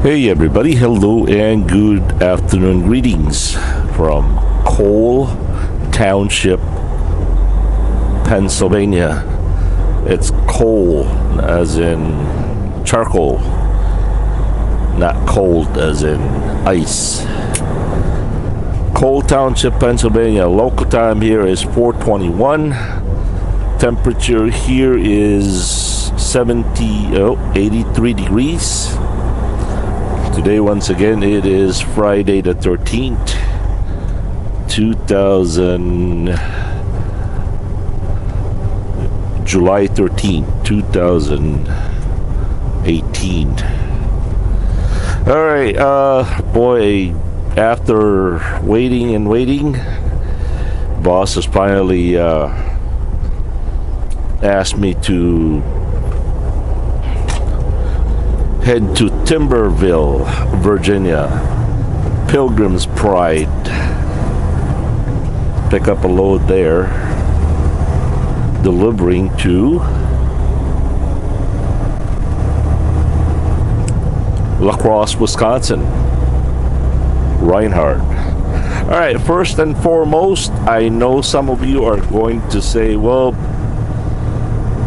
Hey everybody, hello and good afternoon. Greetings from Cole Township, Pennsylvania. It's coal as in charcoal, not cold as in ice. Cole Township, Pennsylvania. Local time here is 4:21. Temperature here is 83 degrees. Today, once again, it is Friday the 13th, 2000, July 13th, 2018. All right, boy, after waiting and waiting, boss has finally asked me to head to Timberville, Virginia, Pilgrim's Pride, pick up a load there, delivering to La Crosse, Wisconsin, Reinhardt. All right, first and foremost, I know some of you are going to say, well,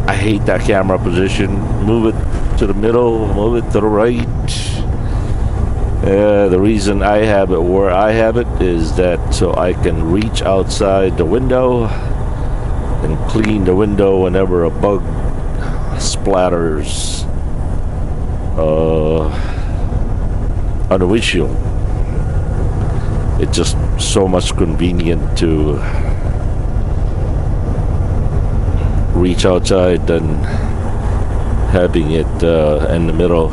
I hate that camera position, move it to the middle, move it to the right. The reason I have it where I have it is that so I can reach outside the window and clean the window whenever a bug splatters on the windshield. It's just so much convenient to reach outside than having it in the middle.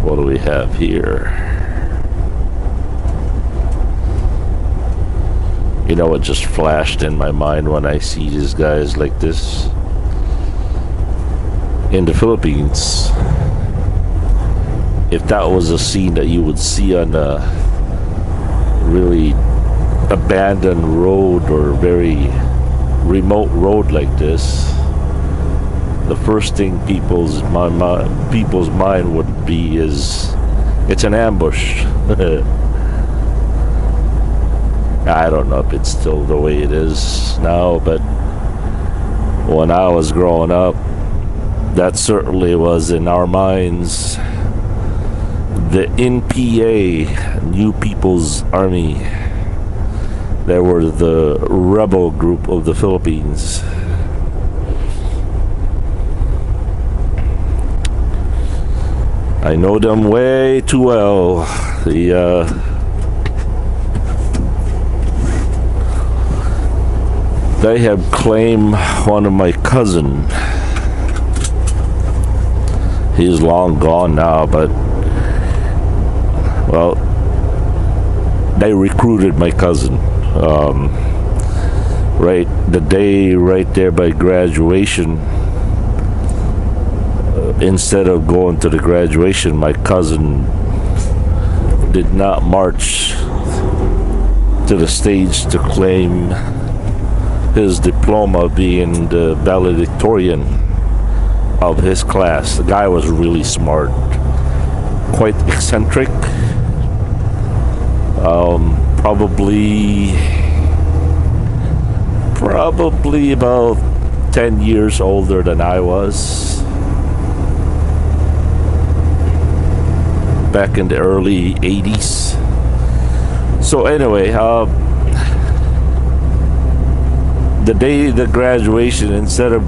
What do we have here? You know what just flashed in my mind when I see these guys like this in the Philippines? If that was a scene that you would see on a really abandoned road or very remote road like this, the first thing people's mind would be is it's an ambush. I don't know if it's still the way it is now, but when I was growing up, that certainly was in our minds. The NPA, New People's Army, they were the rebel group of the Philippines. I know them way too well. They have claimed one of my cousin. He's long gone now, but well, they recruited my cousin. Right the day right there by graduation, instead of going to the graduation, my cousin did not march to the stage to claim his diploma, being the valedictorian of his class. The guy was really smart, quite eccentric, probably about 10 years older than I was back in the early 80s. So anyway, the day of the graduation, instead of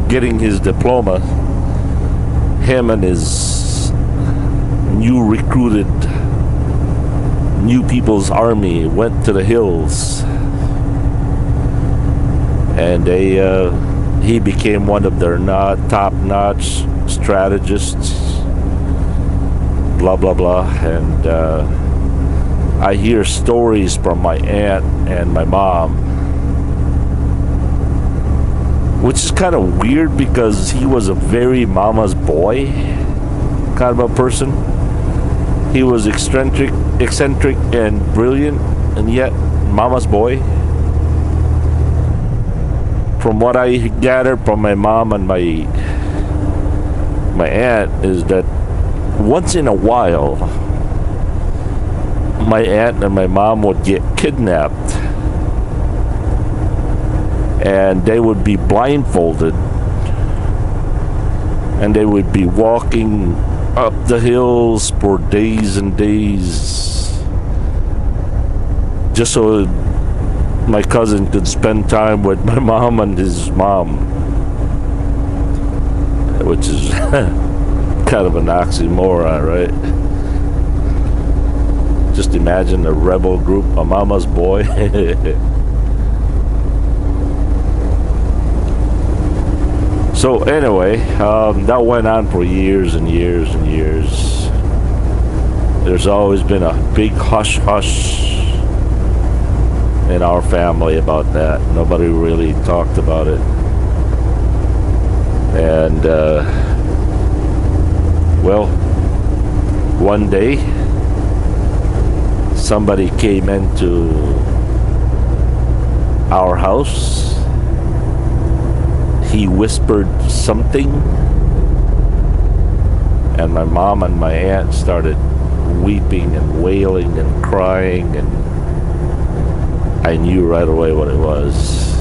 getting his diploma, him and his new recruited New People's Army went to the hills, and he became one of their top-notch strategists, blah blah blah. And I hear stories from my aunt and my mom, which is kind of weird because he was a very mama's boy kind of a person. He was eccentric and brilliant, and yet mama's boy. from what I gathered from my mom and my aunt, is that once in a while my aunt and my mom would get kidnapped, and they would be blindfolded, and they would be walking up the hills for days and days just so my cousin could spend time with my mom and his mom, which is kind of an oxymoron, right? Just imagine a rebel group, a mama's boy. So anyway, that went on for years and years and years. There's always been a big hush-hush in our family about that. Nobody really talked about it. And, well, one day, somebody came into our house. He whispered something, and my mom and my aunt started weeping and wailing and crying, and I knew right away what it was.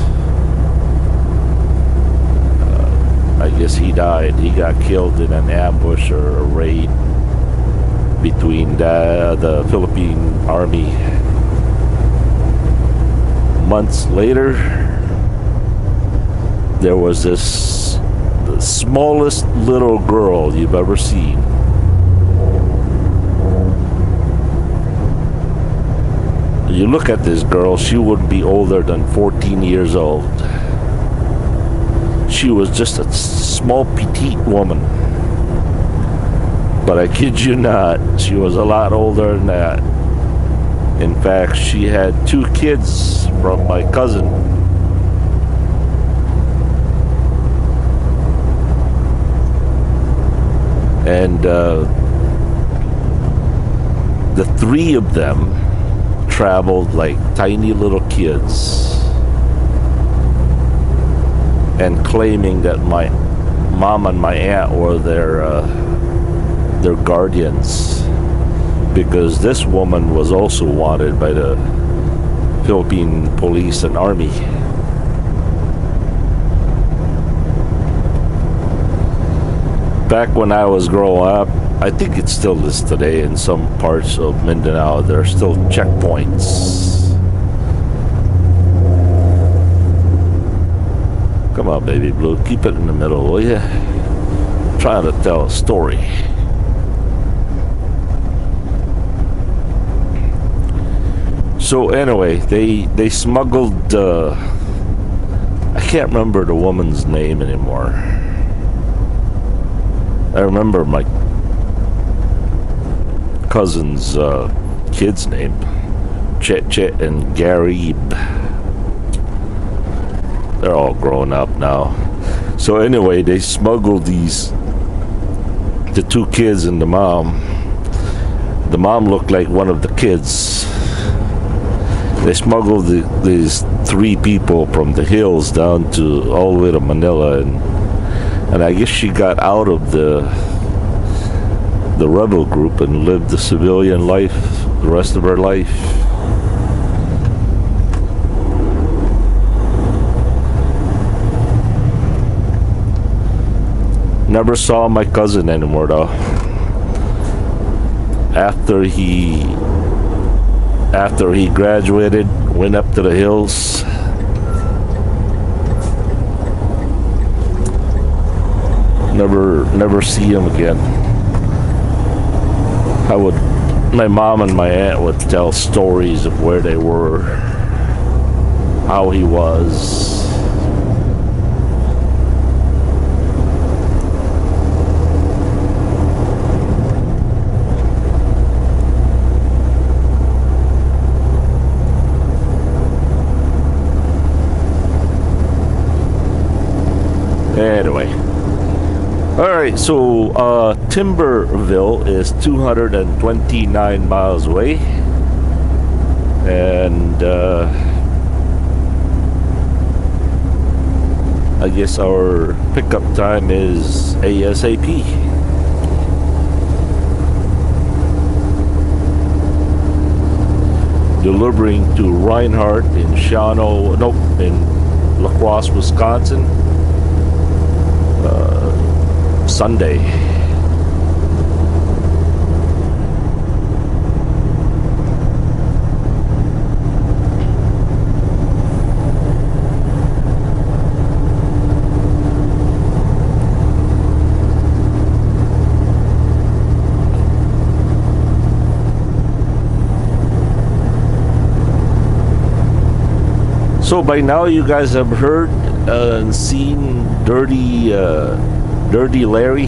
I guess he died. He got killed in an ambush or a raid between the Philippine Army. Months later, there was the smallest little girl you've ever seen. You look at this girl, she wouldn't be older than 14 years old. She was just a small, petite woman. But I kid you not, she was a lot older than that. In fact, she had 2 kids from my cousin. And the 3 of them traveled like tiny little kids, and claiming that my mom and my aunt were their guardians, because this woman was also wanted by the Philippine police and army. Back when I was growing up, I think it still is today in some parts of Mindanao, there are still checkpoints. Come on, baby blue, keep it in the middle, will you? I'm trying to tell a story. So anyway, they smuggled, I can't remember the woman's name anymore. I remember my cousin's kid's name, Chet and Garib. They're all grown up now. So anyway, they smuggled the 2 kids and the mom. The mom looked like one of the kids. They smuggled these 3 people from the hills down to all the way to Manila, and I guess she got out of the rebel group and lived the civilian life the rest of her life. Never saw my cousin anymore though. After he graduated, went up to the hills. Never see him again. My mom and my aunt would tell stories of where they were, how he was. Anyway. Alright, so Timberville is 229 miles away, and I guess our pickup time is ASAP. Delivering to Reinhardt in in La Crosse, Wisconsin, Sunday. So by now you guys have heard and seen Dirty Larry.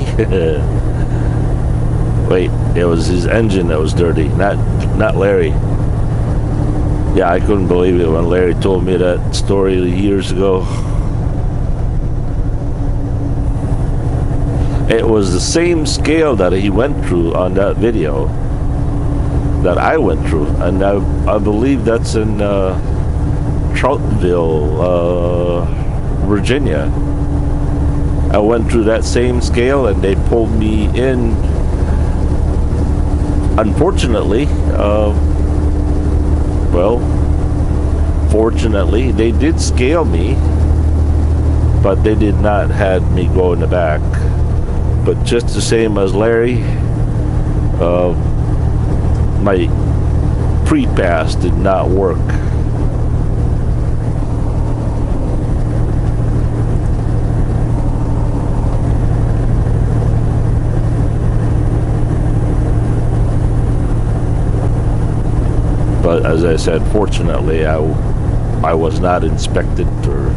Wait, it was his engine that was dirty, not Larry. Yeah, I couldn't believe it when Larry told me that story years ago. It was the same scale that he went through on that video that I went through, and I believe that's in Troutville, Virginia. I went through that same scale and they pulled me in. Unfortunately, fortunately, they did scale me, but they did not have me go in the back. But just the same as Larry, my pre-pass did not work. But as I said, fortunately, I was not inspected or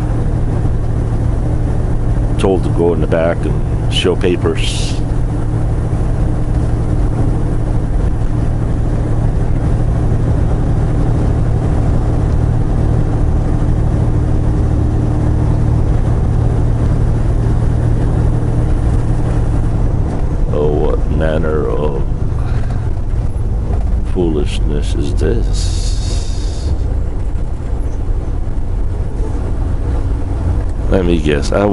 told to go in the back and show papers. Oh, what manner of foolishness is this? Let me guess. I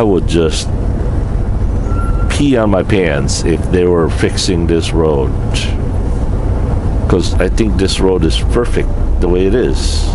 would just pee on my pants if they were fixing this road, because I think this road is perfect the way it is.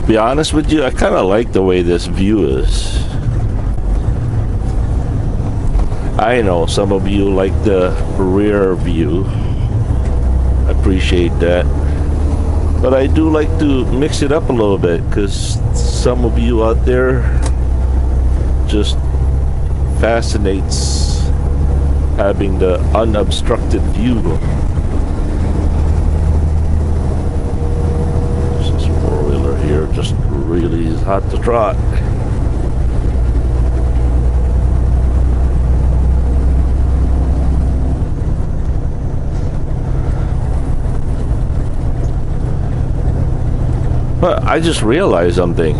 Be honest with you, I kind of like the way this view is. I know some of you like the rear view. I appreciate that. But I do like to mix it up a little bit, because some of you out there just fascinates having the unobstructed view. Here just really is hot to trot. But I just realized something.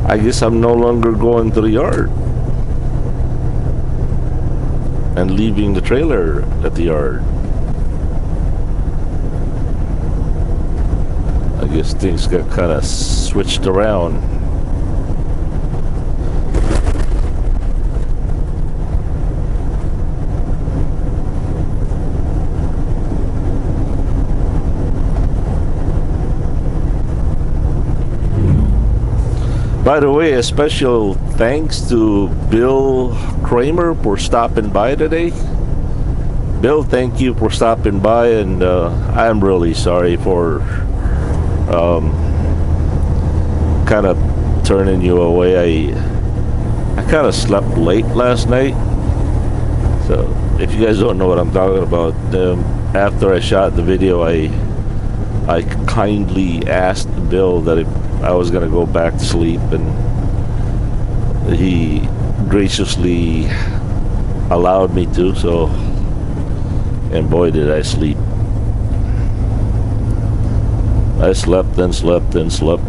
I guess I'm no longer going to the yard and leaving the trailer at the yard. I guess things got kind of switched around. By the way, a special thanks to Bill Kramer for stopping by today. Bill, thank you for stopping by, and I'm really sorry for kind of turning you away. I kind of slept late last night, So if you guys don't know what I'm talking about, after I shot the video, I kindly asked Bill that if I was gonna go back to sleep, and he graciously allowed me to. So, and boy, did I sleep. I slept and slept and slept.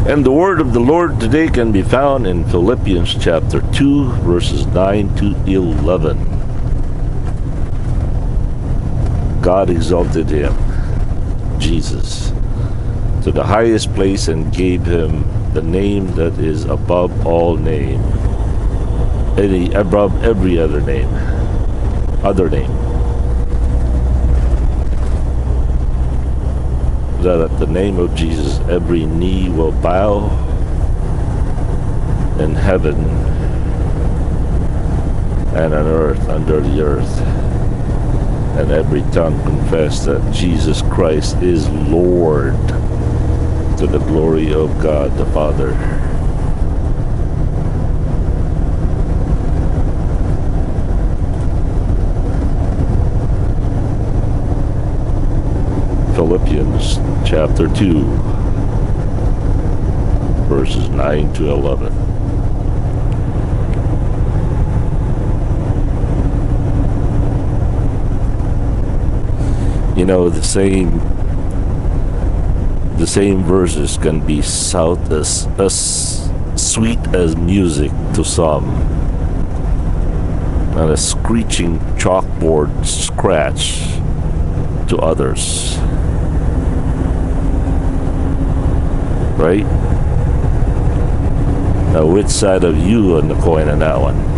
And the word of the Lord today can be found in Philippians chapter 2, verses 9 to 11. God exalted him, Jesus, to the highest place and gave him the name that is above all name, above every other name, that at the name of Jesus every knee will bow in heaven and on earth, under the earth, and every tongue confess that Jesus Christ is Lord, to the glory of God the Father. Philippians chapter 2, verses 9 to 11. You know, the same verses can be as sweet as music to some, and a screeching chalkboard scratch to others. Right? Now, which side of you on the coin on that one?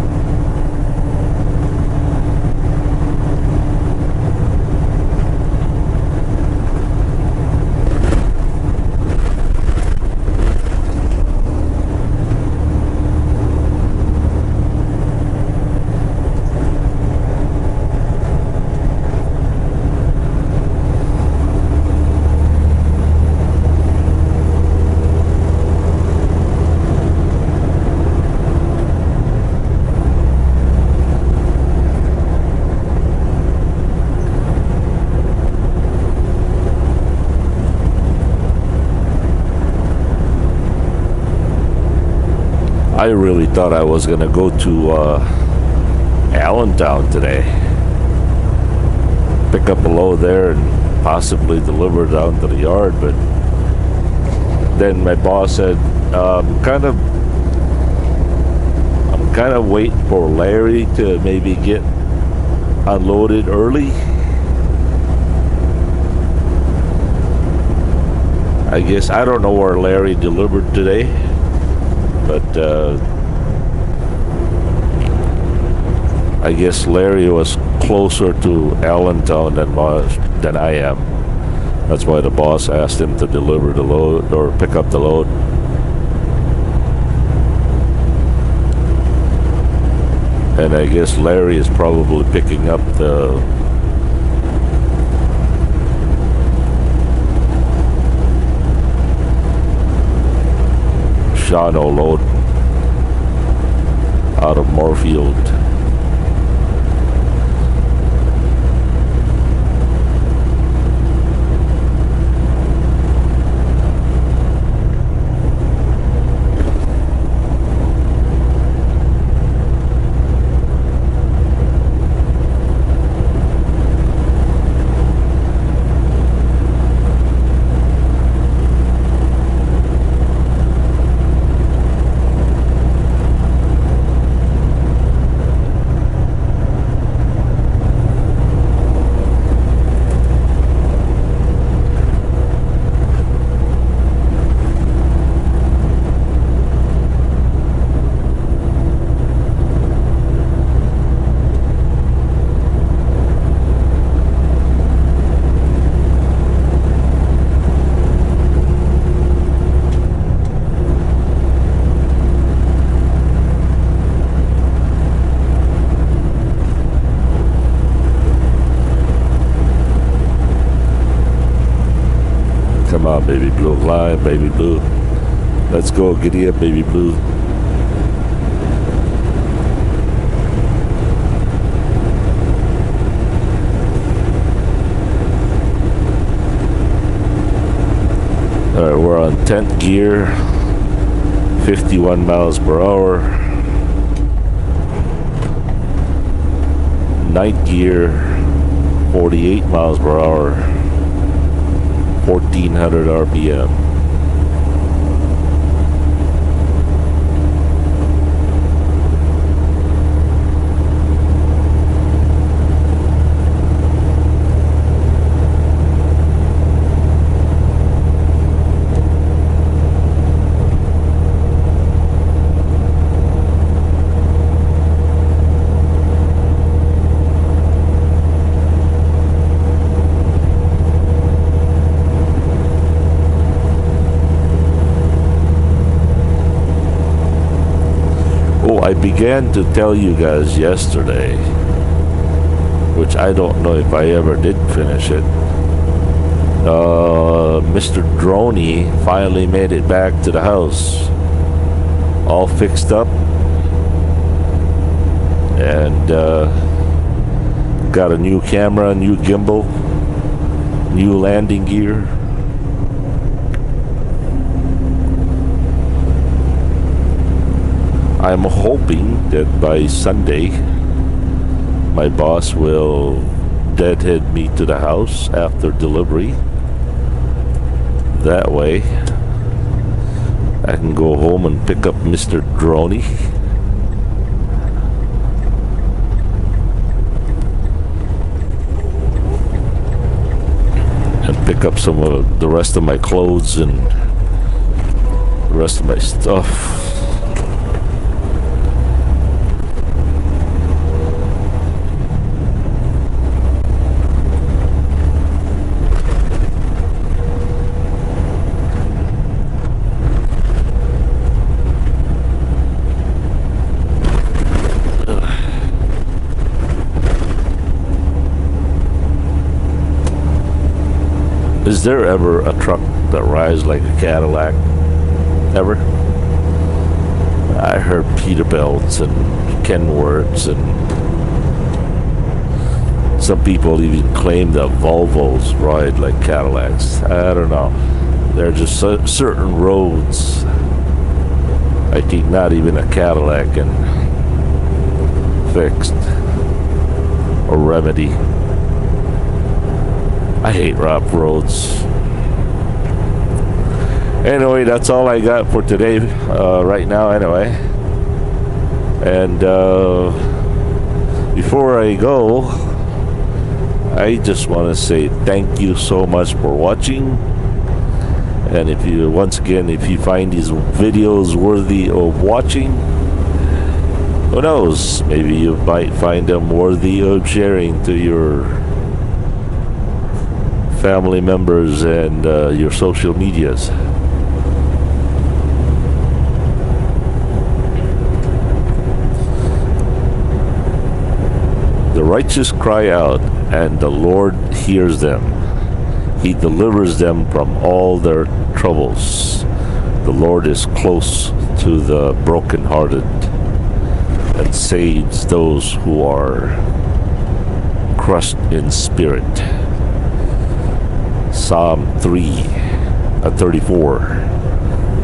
I really thought I was gonna go to Allentown today, pick up a load there and possibly deliver down to the yard, but then my boss said, I'm kind of waiting for Larry to maybe get unloaded early. I guess I don't know where Larry delivered today, but I guess Larry was closer to Allentown than I am. That's why the boss asked him to deliver the load or pick up the load. And I guess Larry is probably picking up the Shano load out of Moorfield. on, baby blue. Line, baby blue. Let's go, giddy up, baby blue. Alright, we're on 10th gear, 51 miles per hour. 9th gear, 48 miles per hour, 1400 RPM. I began to tell you guys yesterday, which I don't know if I ever did finish it. Mr. Droney finally made it back to the house, all fixed up, and got a new camera, new gimbal, new landing gear. I'm hoping that by Sunday my boss will deadhead me to the house after delivery. That way I can go home and pick up Mr. Droney. And pick up some of the rest of my clothes and the rest of my stuff. Is there ever a truck that rides like a Cadillac? Ever? I heard Peterbilts and Kenworths, and some people even claim that Volvos ride like Cadillacs. I don't know. There are just certain roads I think not even a Cadillac can fix or remedy. I hate rough roads. Anyway, that's all I got for today, right now anyway. And before I go, I just want to say thank you so much for watching. And if you, once again, if you find these videos worthy of watching, who knows, maybe you might find them worthy of sharing to your family members and your social medias. The righteous cry out, and the Lord hears them. He delivers them from all their troubles. The Lord is close to the brokenhearted and saves those who are crushed in spirit. Psalm 34,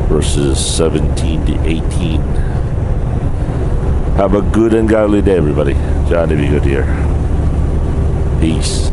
verses 17 to 18. Have a good and godly day, everybody. Johnny B. Good here. Peace.